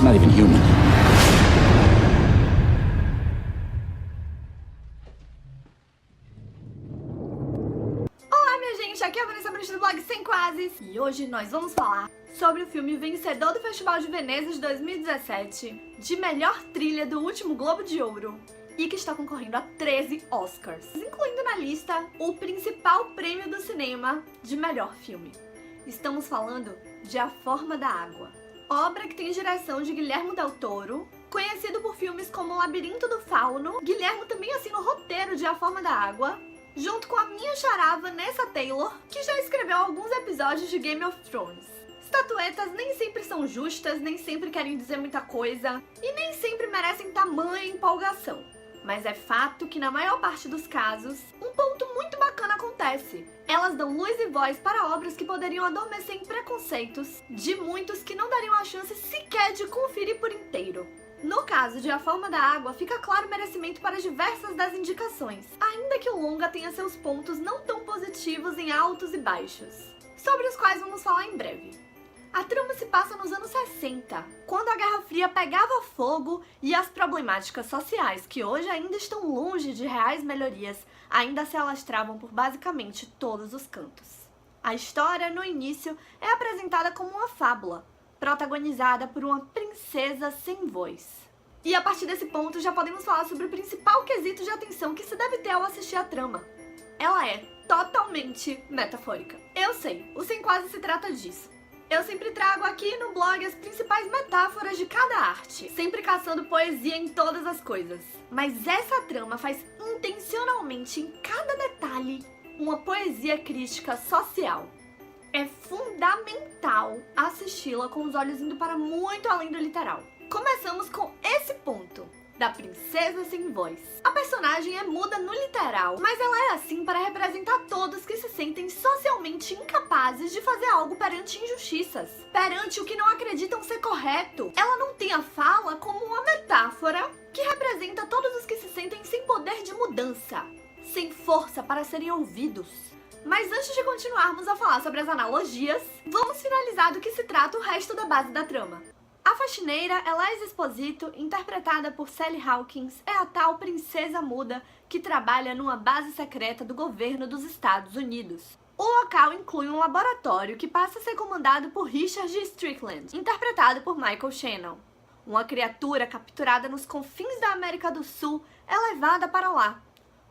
It's not even human. Olá, minha gente, aqui é a Vanessa Brito do blog Sem Quases e hoje nós vamos falar sobre o filme vencedor do Festival de Veneza de 2017, de melhor trilha do último Globo de Ouro e que está concorrendo a 13 Oscars, incluindo na lista o principal prêmio do cinema de melhor filme. Estamos falando de A Forma da Água, obra que tem direção de Guillermo del Toro, conhecido por filmes como O Labirinto do Fauno. Guillermo também assina o roteiro de A Forma da Água, junto com a minha xará Vanessa Taylor, que já escreveu alguns episódios de Game of Thrones. Estatuetas nem sempre são justas, nem sempre querem dizer muita coisa, e nem sempre merecem tamanha empolgação. Mas é fato que na maior parte dos casos, um ponto muito bacana acontece. Elas dão luz e voz para obras que poderiam adormecer em preconceitos de muitos que não dariam a chance sequer de conferir por inteiro. No caso de A Forma da Água, fica claro o merecimento para diversas das indicações, ainda que o longa tenha seus pontos não tão positivos em altos e baixos, sobre os quais vamos falar em breve. A trama se passa nos anos 60, quando a Guerra Fria pegava fogo e as problemáticas sociais, que hoje ainda estão longe de reais melhorias, ainda se alastravam por basicamente todos os cantos. A história, no início, é apresentada como uma fábula, protagonizada por uma princesa sem voz. E a partir desse ponto já podemos falar sobre o principal quesito de atenção que se deve ter ao assistir a trama. Ela é totalmente metafórica. Eu sei, o Sem Quase se trata disso. Eu sempre trago aqui no blog as principais metáforas de cada arte, sempre caçando poesia em todas as coisas. Mas essa trama faz intencionalmente em cada detalhe uma poesia crítica social. É fundamental assisti-la com os olhos indo para muito além do literal. Começamos com esse ponto, da princesa sem voz. A personagem é muda no literal, mas ela é assim para representar todos que se sentem socialmente incapazes de fazer algo perante injustiças, perante o que não acreditam ser correto. Ela não tem a fala como uma metáfora que representa todos os que se sentem sem poder de mudança, sem força para serem ouvidos. Mas antes de continuarmos a falar sobre as analogias, vamos finalizar do que se trata o resto da base da trama. A faxineira Eliza Esposito, interpretada por Sally Hawkins, é a tal princesa muda que trabalha numa base secreta do governo dos Estados Unidos. O local inclui um laboratório que passa a ser comandado por Richard Strickland, interpretado por Michael Shannon. Uma criatura capturada nos confins da América do Sul é levada para lá.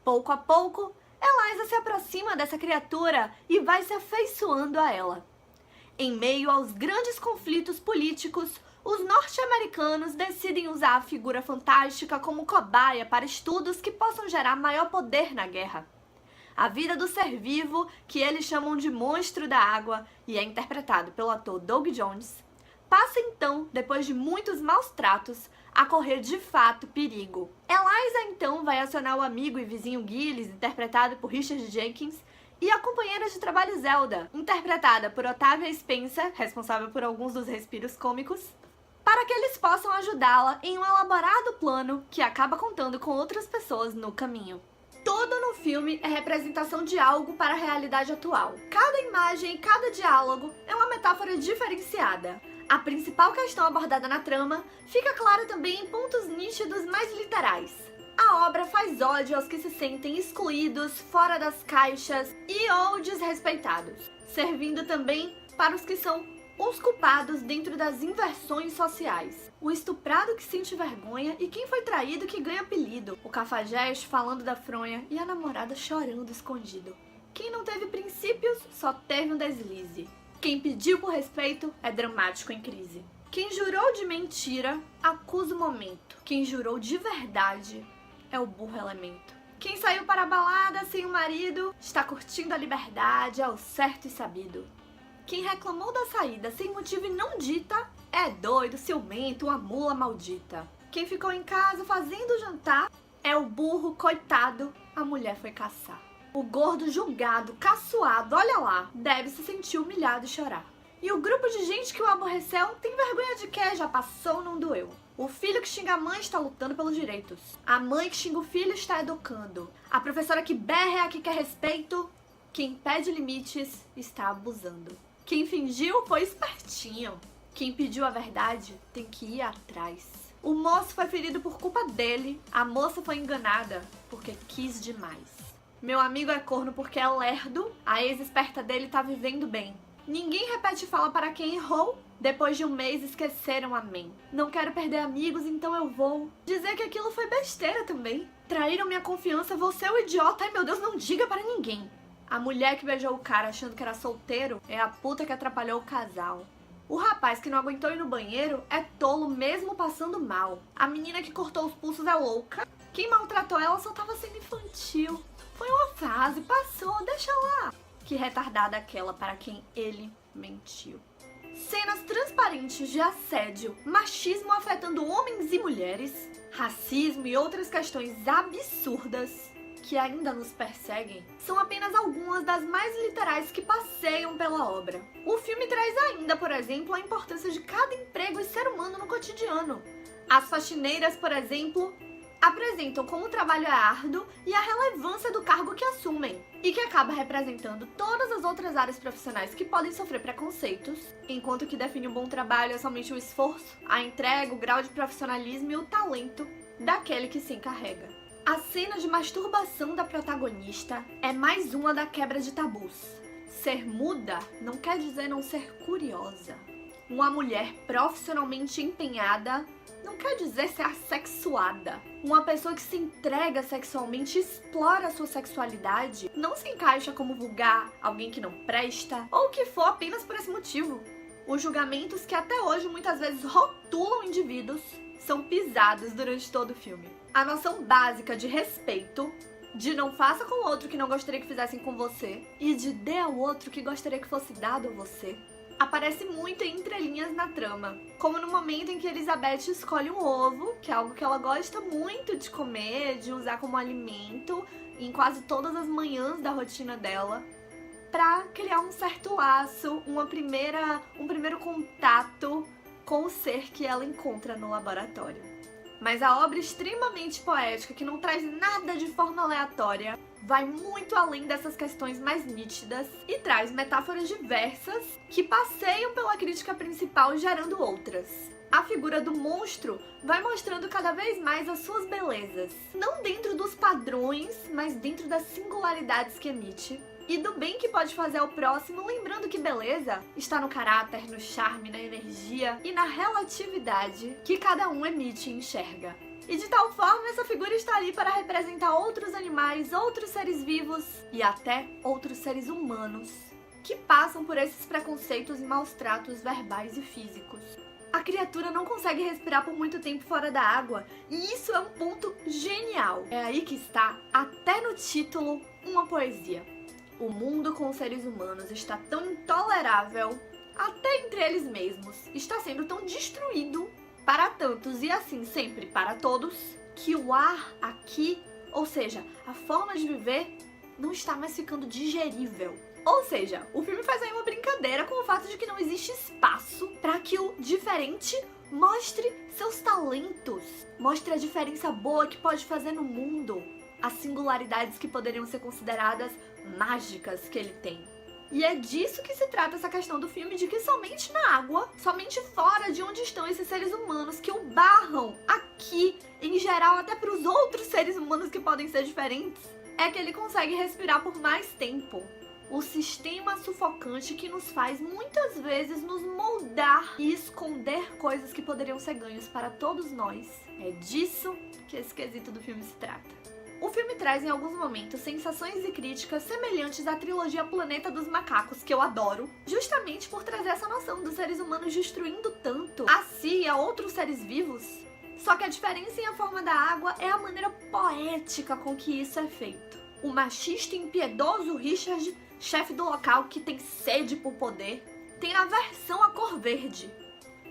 Pouco a pouco, Eliza se aproxima dessa criatura e vai se afeiçoando a ela. Em meio aos grandes conflitos políticos, os norte-americanos decidem usar a figura fantástica como cobaia para estudos que possam gerar maior poder na guerra. A vida do ser vivo, que eles chamam de monstro da água e é interpretado pelo ator Doug Jones, passa então, depois de muitos maus tratos, a correr de fato perigo. Eliza então vai acionar o amigo e vizinho Gilles, interpretado por Richard Jenkins, e a companheira de trabalho Zelda, interpretada por Octavia Spencer, responsável por alguns dos respiros cômicos, para que eles possam ajudá-la em um elaborado plano que acaba contando com outras pessoas no caminho. Tudo no filme é representação de algo para a realidade atual. Cada imagem e cada diálogo é uma metáfora diferenciada. A principal questão abordada na trama fica clara também em pontos nítidos mais literais. A obra faz ódio aos que se sentem excluídos, fora das caixas e ou desrespeitados, servindo também para os que são os culpados dentro das inversões sociais. O estuprado que sente vergonha e quem foi traído que ganha apelido. O cafajeste falando da fronha e a namorada chorando escondido. Quem não teve princípios só teve um deslize. Quem pediu por respeito é dramático em crise. Quem jurou de mentira acusa o momento. Quem jurou de verdade é o burro elemento. Quem saiu para a balada sem o marido está curtindo a liberdade ao certo e sabido. Quem reclamou da saída sem motivo e não dita é doido, ciumento, uma mula maldita. Quem ficou em casa fazendo o jantar é o burro, coitado, a mulher foi caçar. O gordo julgado, caçoado, olha lá, deve se sentir humilhado e chorar. E o grupo de gente que o aborreceu tem vergonha de quê? Já passou, não doeu. O filho que xinga a mãe está lutando pelos direitos. A mãe que xinga o filho está educando. A professora que berra é a que quer respeito. Quem pede limites está abusando. Quem fingiu foi espertinho. Quem pediu a verdade tem que ir atrás. O moço foi ferido por culpa dele, a moça foi enganada porque quis demais. Meu amigo é corno porque é lerdo, a ex-esperta dele tá vivendo bem. Ninguém repete fala para quem errou, depois de um mês esqueceram amém. Não quero perder amigos, então eu vou dizer que aquilo foi besteira também. Traíram minha confiança, você é o idiota, ai meu Deus, não diga para ninguém. A mulher que beijou o cara achando que era solteiro é a puta que atrapalhou o casal. O rapaz que não aguentou ir no banheiro é tolo mesmo passando mal. A menina que cortou os pulsos é louca. Quem maltratou ela só tava sendo infantil. Foi uma fase, passou, deixa lá. Que retardada aquela para quem ele mentiu. Cenas transparentes de assédio, machismo afetando homens e mulheres, racismo e outras questões absurdas que ainda nos perseguem, são apenas algumas das mais literais que passeiam pela obra. O filme traz ainda, por exemplo, a importância de cada emprego e ser humano no cotidiano. As faxineiras, por exemplo, apresentam como o trabalho é árduo e a relevância do cargo que assumem, e que acaba representando todas as outras áreas profissionais que podem sofrer preconceitos, enquanto o que define um bom trabalho é somente o esforço, a entrega, o grau de profissionalismo e o talento daquele que se encarrega. A cena de masturbação da protagonista é mais uma da quebra de tabus. Ser muda não quer dizer não ser curiosa. Uma mulher profissionalmente empenhada não quer dizer ser assexuada. Uma pessoa que se entrega sexualmente e explora a sua sexualidade não se encaixa como vulgar, alguém que não presta, ou o que for apenas por esse motivo. Os julgamentos que até hoje muitas vezes rotulam indivíduos são pisados durante todo o filme. A noção básica de respeito, de não faça com o outro que não gostaria que fizessem com você, e de dê ao outro que gostaria que fosse dado a você, aparece muito em entrelinhas na trama, como no momento em que Elizabeth escolhe um ovo, que é algo que ela gosta muito de comer, de usar como alimento, em quase todas as manhãs da rotina dela, para criar um certo laço, um primeiro contato com o ser que ela encontra no laboratório. Mas a obra extremamente poética, que não traz nada de forma aleatória, vai muito além dessas questões mais nítidas e traz metáforas diversas que passeiam pela crítica principal, gerando outras. A figura do monstro vai mostrando cada vez mais as suas belezas, não dentro dos padrões, mas dentro das singularidades que emite, e do bem que pode fazer ao próximo, lembrando que beleza está no caráter, no charme, na energia e na relatividade que cada um emite e enxerga. E de tal forma, essa figura está ali para representar outros animais, outros seres vivos e até outros seres humanos que passam por esses preconceitos e maus tratos verbais e físicos. A criatura não consegue respirar por muito tempo fora da água, e isso é um ponto genial. É aí que está, até no título, uma poesia. O mundo com os seres humanos está tão intolerável, até entre eles mesmos, está sendo tão destruído para tantos e assim sempre para todos, que o ar aqui, ou seja, a forma de viver, não está mais ficando digerível. Ou seja, o filme faz aí uma brincadeira com o fato de que não existe espaço para que o diferente mostre seus talentos, mostre a diferença boa que pode fazer no mundo, as singularidades que poderiam ser consideradas mágicas que ele tem. E é disso que se trata essa questão do filme, de que somente na água, somente fora de onde estão esses seres humanos que o barram aqui, em geral até para os outros seres humanos que podem ser diferentes, é que ele consegue respirar por mais tempo. O sistema sufocante que nos faz muitas vezes nos moldar e esconder coisas que poderiam ser ganhos para todos nós. É disso que esse quesito do filme se trata. O filme traz em alguns momentos sensações e críticas semelhantes à trilogia Planeta dos Macacos, que eu adoro, justamente por trazer essa noção dos seres humanos destruindo tanto a si e a outros seres vivos. Só que a diferença em A Forma da Água é a maneira poética com que isso é feito. O machista e impiedoso Richard, chefe do local que tem sede por poder, tem aversão à cor verde.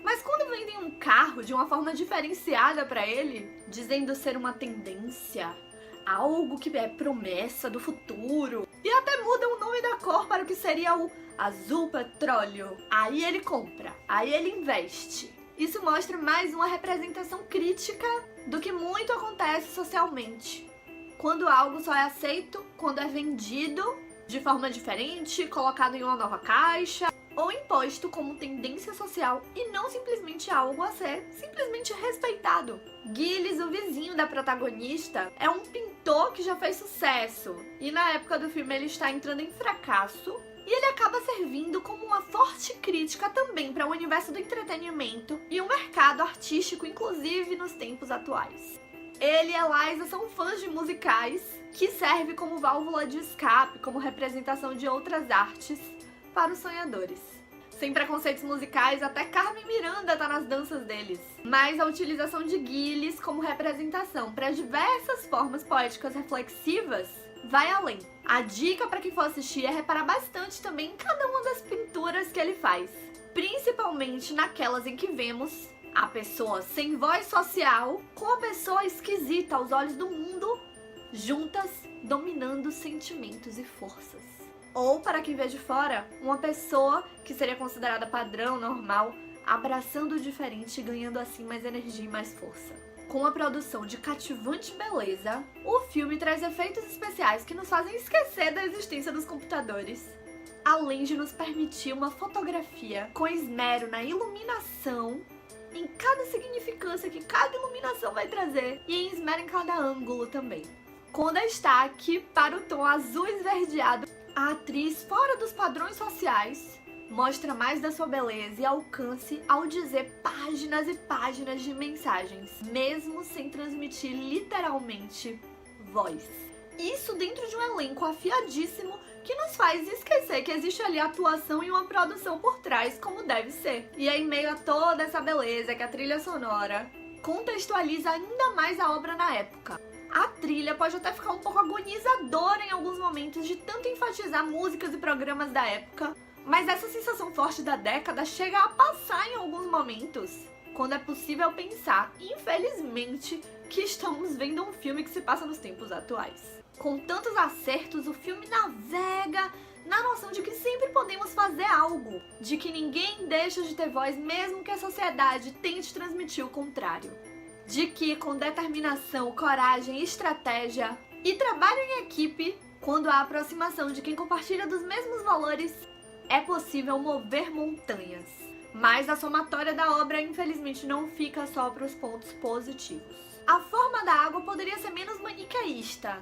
Mas quando vendem um carro de uma forma diferenciada para ele, dizendo ser uma tendência, algo que é promessa do futuro, e até mudam o nome da cor para o que seria o azul petróleo, aí ele compra, aí ele investe. Isso mostra mais uma representação crítica do que muito acontece socialmente. Quando algo só é aceito, quando é vendido de forma diferente, colocado em uma nova caixa, ou imposto como tendência social e não simplesmente algo a ser simplesmente respeitado. Gilles, o vizinho da protagonista, é um pintor que já fez sucesso e na época do filme ele está entrando em fracasso e ele acaba servindo como uma forte crítica também para o universo do entretenimento e o mercado artístico, inclusive nos tempos atuais. Ele e Eliza são fãs de musicais, que serve como válvula de escape, como representação de outras artes para os sonhadores. Sem preconceitos musicais, até Carmen Miranda tá nas danças deles. Mas a utilização de Gilles como representação para diversas formas poéticas reflexivas vai além. A dica para quem for assistir é reparar bastante também em cada uma das pinturas que ele faz, principalmente naquelas em que vemos a pessoa sem voz social com a pessoa esquisita aos olhos do mundo, juntas dominando sentimentos e forças. Ou, para quem vê de fora, uma pessoa que seria considerada padrão, normal, abraçando o diferente e ganhando assim mais energia e mais força. Com uma produção de cativante beleza, o filme traz efeitos especiais que nos fazem esquecer da existência dos computadores, além de nos permitir uma fotografia com esmero na iluminação, em cada significância que cada iluminação vai trazer e em esmero em cada ângulo também. Com destaque para o tom azul esverdeado, a atriz, fora dos padrões sociais, mostra mais da sua beleza e alcance ao dizer páginas e páginas de mensagens, mesmo sem transmitir literalmente voz. Isso dentro de um elenco afiadíssimo que nos faz esquecer que existe ali atuação e uma produção por trás como deve ser. E é em meio a toda essa beleza que a trilha sonora contextualiza ainda mais a obra na época. A trilha pode até ficar um pouco agonizadora em alguns momentos de tanto enfatizar músicas e programas da época, mas essa sensação forte da década chega a passar em alguns momentos, quando é possível pensar, infelizmente, que estamos vendo um filme que se passa nos tempos atuais. Com tantos acertos, o filme navega na noção de que sempre podemos fazer algo, de que ninguém deixa de ter voz mesmo que a sociedade tente transmitir o contrário. De que com determinação, coragem, estratégia e trabalho em equipe, quando há aproximação de quem compartilha dos mesmos valores, é possível mover montanhas. Mas a somatória da obra, infelizmente, não fica só para os pontos positivos. A forma da água poderia ser menos maniqueísta,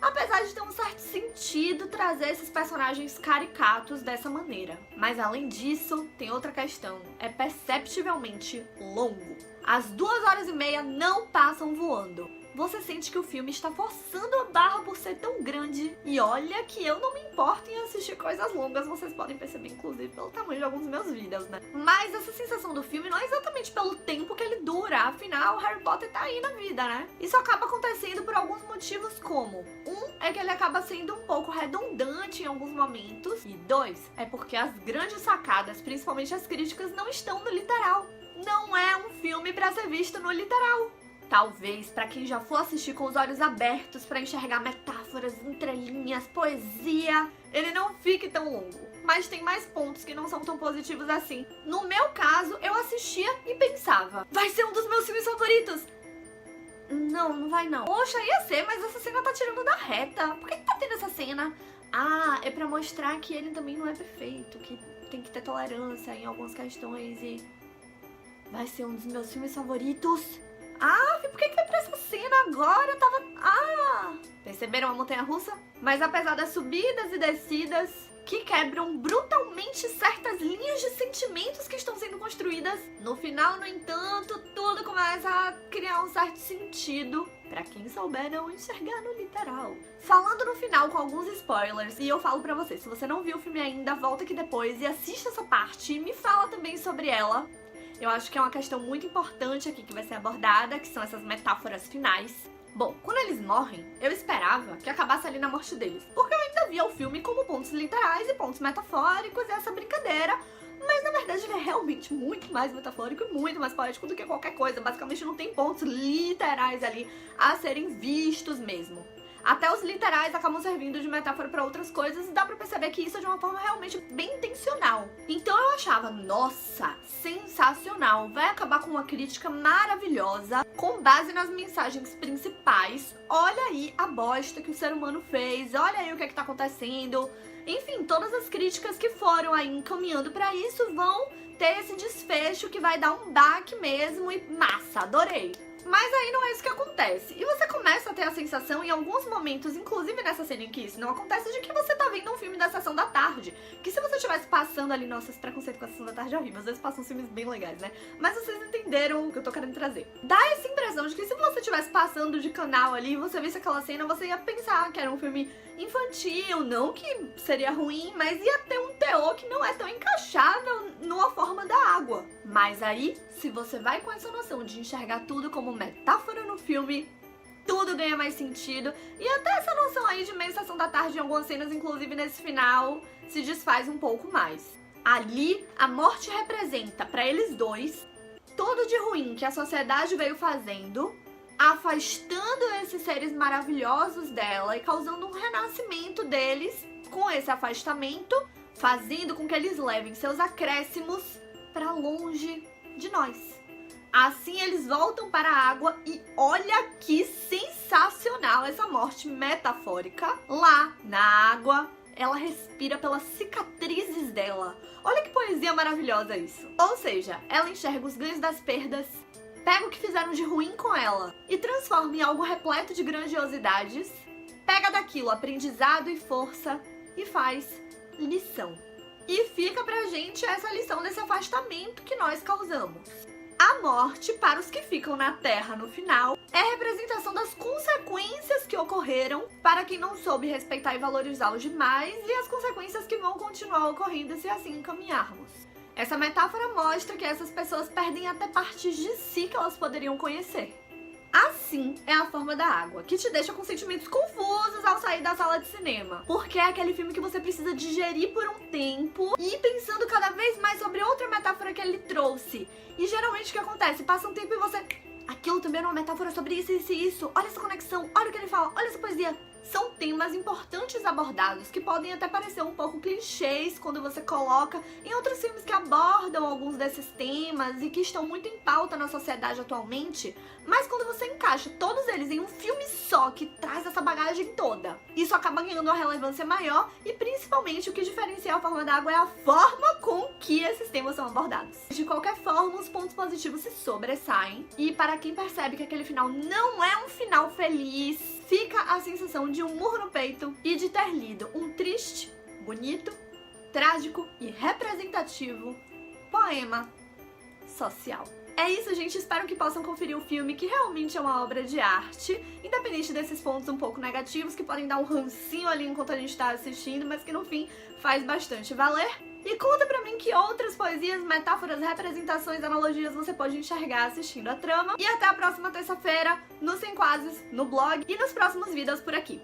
apesar de ter um certo sentido trazer esses personagens caricatos dessa maneira. Mas além disso, tem outra questão, é perceptivelmente longo. As 2h30 não passam voando. Você sente que o filme está forçando a barra por ser tão grande. E olha que eu não me importo em assistir coisas longas, vocês podem perceber, inclusive, pelo tamanho de alguns dos meus vídeos, né? Mas essa sensação do filme não é exatamente pelo tempo que ele dura, afinal, Harry Potter tá aí na vida, né? Isso acaba acontecendo por alguns motivos como: um, é que ele acaba sendo um pouco redundante em alguns momentos, e dois, é porque as grandes sacadas, principalmente as críticas, não estão no literal. Não é um filme pra ser visto no literal. Talvez, para quem já for assistir com os olhos abertos para enxergar metáforas, entrelinhas, poesia, ele não fique tão longo. Mas tem mais pontos que não são tão positivos assim. No meu caso, eu assistia e pensava: vai ser um dos meus filmes favoritos. Não, não vai não. Poxa, ia ser, mas essa cena tá tirando da reta. Por que tá tendo essa cena? Ah, é pra mostrar que ele também não é perfeito, que tem que ter tolerância em algumas questões e... vai ser um dos meus filmes favoritos. Ah, por que foi pra essa cena agora? Eu tava... Perceberam a montanha-russa? Mas apesar das subidas e descidas que quebram brutalmente certas linhas de sentimentos que estão sendo construídas, no final, no entanto, tudo começa a criar um certo sentido pra quem souber não enxergar no literal. Falando no final com alguns spoilers, e eu falo pra você, se você não viu o filme ainda, volta aqui depois e assista essa parte e me fala também sobre ela. Eu acho que é uma questão muito importante aqui que vai ser abordada, que são essas metáforas finais. Bom, quando eles morrem, eu esperava que acabasse ali na morte deles, porque eu ainda via o filme como pontos literais e pontos metafóricos e essa brincadeira, mas na verdade ele é realmente muito mais metafórico e muito mais poético do que qualquer coisa. Basicamente não tem pontos literais ali a serem vistos mesmo. Até os literais acabam servindo de metáfora para outras coisas e dá pra perceber que isso é de uma forma realmente bem intencional. Então eu achava, nossa, sensacional, vai acabar com uma crítica maravilhosa com base nas mensagens principais. Olha aí a bosta que o ser humano fez, olha aí o que é que tá acontecendo. Enfim, todas as críticas que foram aí encaminhando pra isso vão ter esse desfecho que vai dar um baque mesmo e massa, adorei. Mas aí não é isso que acontece. E você começa a ter a sensação, em alguns momentos, inclusive nessa cena em que isso não acontece, de que você tá vendo um filme da Sessão da Tarde. Que se você estivesse passando ali, nossa, esse preconceito com a Sessão da Tarde é horrível, às vezes passam filmes bem legais, né? Mas vocês entenderam o que eu tô querendo trazer. Dá essa impressão de que se você estivesse passando de canal ali e você visse aquela cena, você ia pensar que era um filme infantil, não que seria ruim, mas ia ter um teor que não é tão encaixável numa forma da água. Mas aí, se você vai com essa noção de enxergar tudo como metáfora no filme, tudo ganha mais sentido. E até essa noção aí de meio Sessão da Tarde em algumas cenas, inclusive nesse final, se desfaz um pouco mais. Ali, a morte representa, pra eles dois, tudo de ruim que a sociedade veio fazendo, afastando esses seres maravilhosos dela e causando um renascimento deles com esse afastamento, fazendo com que eles levem seus acréscimos pra longe de nós. Assim eles voltam para a água e olha que sensacional essa morte metafórica. Lá na água, ela respira pelas cicatrizes dela. Olha que poesia maravilhosa isso. Ou seja, ela enxerga os ganhos das perdas, pega o que fizeram de ruim com ela e transforma em algo repleto de grandiosidades, pega daquilo aprendizado e força e faz lição. E fica pra gente essa lição desse afastamento que nós causamos. A morte, para os que ficam na Terra no final, é a representação das consequências que ocorreram para quem não soube respeitar e valorizar os demais e as consequências que vão continuar ocorrendo se assim caminharmos. Essa metáfora mostra que essas pessoas perdem até partes de si que elas poderiam conhecer. Assim é a forma da água, que te deixa com sentimentos confusos ao sair da sala de cinema. Porque é aquele filme que você precisa digerir por um tempo e ir pensando cada vez mais sobre outra metáfora que ele trouxe. E geralmente o que acontece? Passa um tempo e você... Aquilo também é uma metáfora sobre isso, isso e isso. Olha essa conexão, olha o que ele fala, olha essa poesia. São temas importantes abordados, que podem até parecer um pouco clichês quando você coloca em outros filmes que abordam alguns desses temas e que estão muito em pauta na sociedade atualmente, mas quando você encaixa todos eles em um filme só que traz essa bagagem toda, isso acaba ganhando uma relevância maior e principalmente o que diferencia a forma da água é a forma com que esses temas são abordados. De qualquer forma, os pontos positivos se sobressaem e para quem percebe que aquele final não é um final feliz, fica a sensação de um murro no peito e de ter lido um triste, bonito, trágico e representativo poema social. É isso, gente. Espero que possam conferir o filme, que realmente é uma obra de arte, independente desses pontos um pouco negativos, que podem dar um rancinho ali enquanto a gente tá assistindo, mas que no fim faz bastante valer. E conta pra mim que outras poesias, metáforas, representações, analogias você pode enxergar assistindo a trama. E até a próxima terça-feira, no Sem Quases, no blog e nos próximos vídeos por aqui.